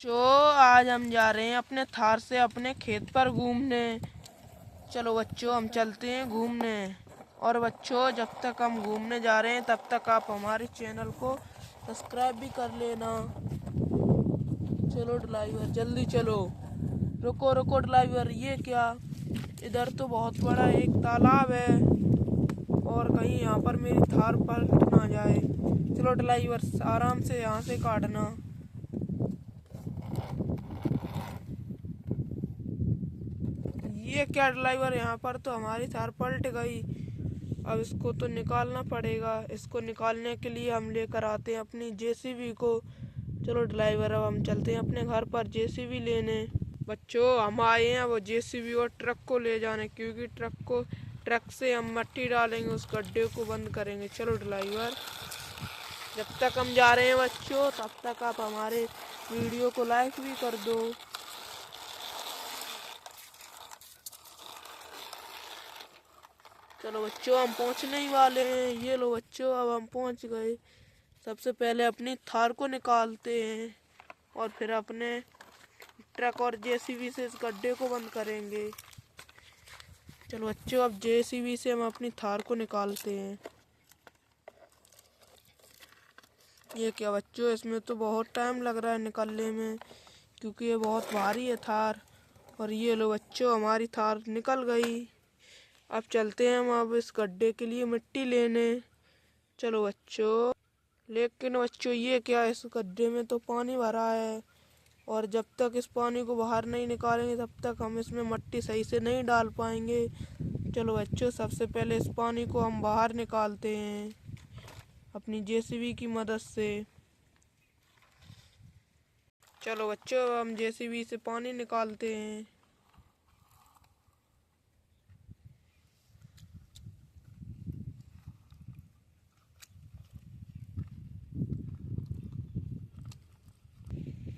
जो आज हम जा रहे हैं अपने थार से अपने खेत पर घूमने। चलो बच्चों हम चलते हैं घूमने। और बच्चों जब तक हम घूमने जा रहे हैं तब तक आप हमारे चैनल को सब्सक्राइब भी कर लेना। चलो ड्राइवर जल्दी चलो। रुको रुको ड्राइवर, ये क्या? इधर तो बहुत बड़ा एक तालाब है और कहीं यहाँ पर मेरी थार पलट ना जाए। चलो ड्राइवर आराम से यहाँ से काटना। ये क्या ड्राइवर, यहाँ पर तो हमारी थार पलट गई। अब इसको तो निकालना पड़ेगा। इसको निकालने के लिए हम लेकर आते हैं अपनी जेसीबी को। चलो ड्राइवर अब हम चलते हैं अपने घर पर जेसीबी लेने। बच्चों हम आए हैं वो जेसीबी और ट्रक को ले जाने, क्योंकि ट्रक से हम मट्टी डालेंगे, उस गड्ढे को बंद करेंगे। चलो ड्राइवर जब तक हम जा रहे हैं बच्चों तब तक आप हमारे वीडियो को लाइक भी कर दो। चलो बच्चों हम पहुंचने ही वाले हैं। ये लो बच्चों अब हम पहुंच गए। सबसे पहले अपनी थार को निकालते हैं और फिर अपने ट्रक और जेसीबी से इस गड्ढे को बंद करेंगे। चलो बच्चों अब जेसीबी से हम अपनी थार को निकालते हैं। ये क्या बच्चों, इसमें तो बहुत टाइम लग रहा है निकालने में, क्योंकि ये बहुत भारी है थार। और ये लो बच्चों हमारी थार निकल गई। अब चलते हैं हम अब इस गड्ढे के लिए मिट्टी लेने। चलो बच्चों, लेकिन बच्चों ये क्या, इस गड्ढे में तो पानी भरा है और जब तक इस पानी को बाहर नहीं निकालेंगे तब तक हम इसमें मिट्टी सही से नहीं डाल पाएंगे। चलो बच्चों सबसे पहले इस पानी को हम बाहर निकालते हैं अपनी जेसीबी की मदद से। चलो बच्चों अब हम जेसीबी से पानी निकालते हैं।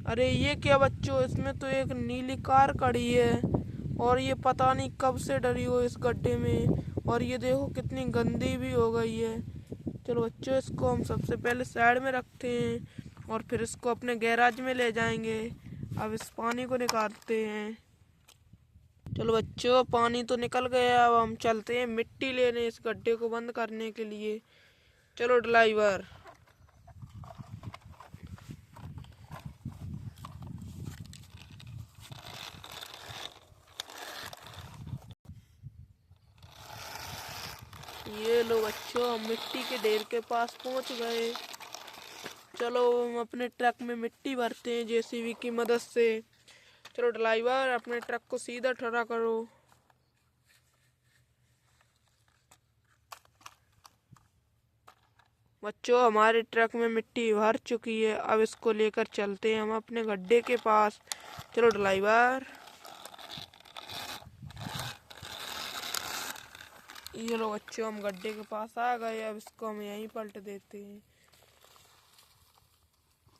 अरे ये क्या बच्चों, इसमें तो एक नीली कार खड़ी है और ये पता नहीं कब से डरी हो इस गड्ढे में, और ये देखो कितनी गंदी भी हो गई है। चलो बच्चों इसको हम सबसे पहले साइड में रखते हैं और फिर इसको अपने गैराज में ले जाएंगे। अब इस पानी को निकालते हैं। चलो बच्चों पानी तो निकल गया, अब हम चलते हैं मिट्टी लेने इस गड्ढे को बंद करने के लिए। चलो ड्राइवर। ये लो बच्चों हम मिट्टी के ढेर के पास पहुंच गए। चलो हम अपने ट्रक में मिट्टी भरते हैं जेसीबी की मदद से। चलो ड्राइवर अपने ट्रक को सीधा खड़ा करो। बच्चों हमारे ट्रक में मिट्टी भर चुकी है, अब इसको लेकर चलते हैं हम अपने गड्ढे के पास। चलो ड्राइवर। ये लो बच्चों हम गड्ढे के पास आ गए, अब इसको हम यहीं पलट देते हैं।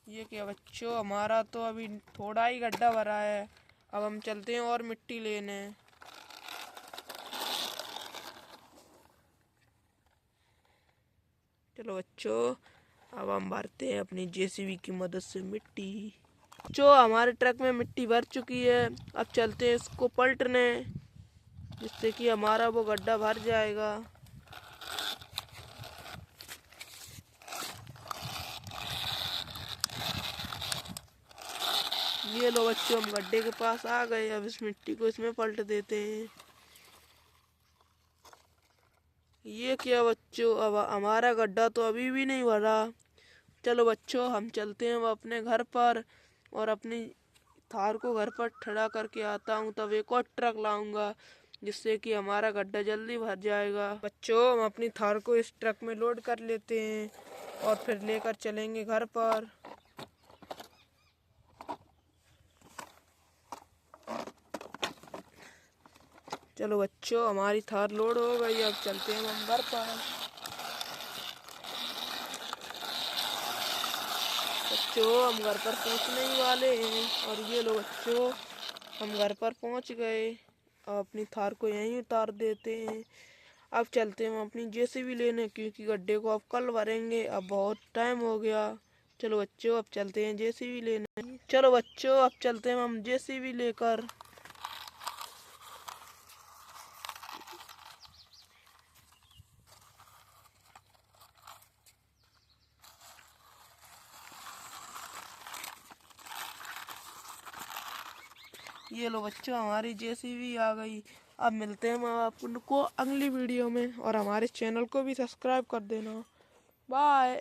ये क्या बच्चों, हमारा तो अभी थोड़ा ही गड्ढा भरा है। अब हम चलते हैं और मिट्टी लेने। चलो बच्चों अब हम भरते हैं अपनी जेसीबी की मदद से मिट्टी। बच्चों हमारे ट्रक में मिट्टी भर चुकी है, अब चलते हैं इसको पलटने, जिससे कि हमारा वो गड्ढा भर जाएगा। ये लो बच्चों हम गड्ढे के पास आ गए, अब इस मिट्टी को इसमें पलट देते हैं। ये क्या बच्चों, अब हमारा गड्ढा तो अभी भी नहीं भरा। चलो बच्चों हम चलते हैं अब अपने घर पर और अपनी थार को घर पर खड़ा करके आता हूँ, तब एक और ट्रक लाऊंगा, जिससे कि हमारा गड्ढा जल्दी भर जाएगा। बच्चों हम अपनी थार को इस ट्रक में लोड कर लेते हैं और फिर लेकर चलेंगे घर पर। चलो बच्चों हमारी थार लोड हो गई, अब चलते हैं हम घर पर। बच्चों हम घर पर पहुंचने ही वाले हैं और ये लो बच्चों हम घर पर पहुंच गए। अब अपनी थार को यहीं उतार देते हैं। अब चलते हैं हम अपनी जेसीबी लेने, क्योंकि गड्ढे को अब कल भरेंगे, अब बहुत टाइम हो गया। चलो बच्चों अब चलते हैं जेसीबी लेने। चलो बच्चों अब चलते हैं हम जेसीबी लेकर। ये लो बच्चों हमारी जेसीबी आ गई। अब मिलते हैं हम आपको अगली वीडियो में, और हमारे चैनल को भी सब्सक्राइब कर देना। बाय।